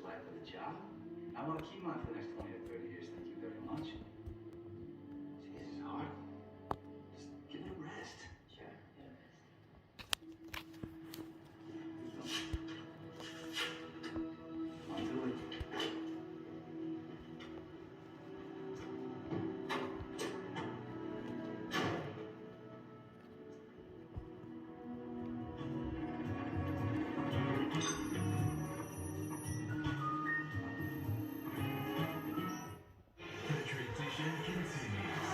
applied for the job. I want to keep mine for the next 20 to 30 years. Thank you very much. Jesus, Hart. Just give it a rest. Sure, get a rest. Come on, do it. The tradition continues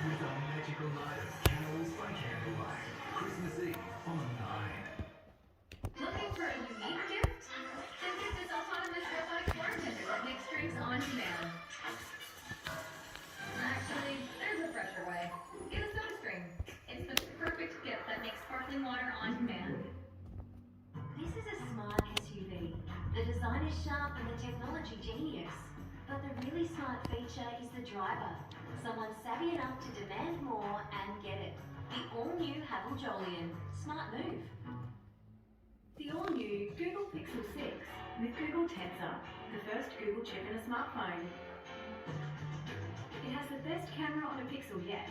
with a magical night of carols by candlelight. Christmas Eve on 9. Looking for a unique gift? Then get this autonomous robotic bartender that makes drinks on demand. Actually, there's a fresher way. Get a SodaStream. It's the perfect gift that makes sparkling water on demand. This is a smart SUV. The design is sharp and the technology genius. But the really smart feature is the driver. Someone savvy enough to demand more and get it. The all-new Haval Jolion. Smart move. The all-new Google Pixel 6 with Google Tensor, the first Google chip in a smartphone. It has the best camera on a Pixel yet.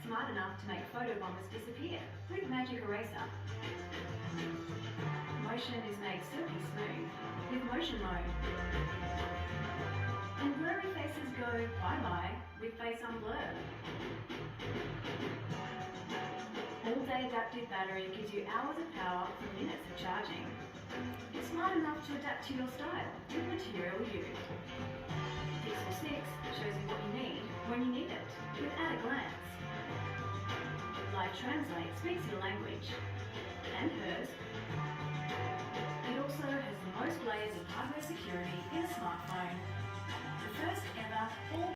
Smart enough to make photo bombers disappear with Magic Eraser. Motion is made silky smooth with Motion Mode. And blurry faces go bye-bye with Face Unblur. All-day adaptive battery gives you hours of power for minutes of charging. It's smart enough to adapt to your style with Material U. Pixel 6 shows you what you need when you need it, with at a glance. Live Translate speaks your language, and hers. It also has the most layers of hardware security in a smartphone.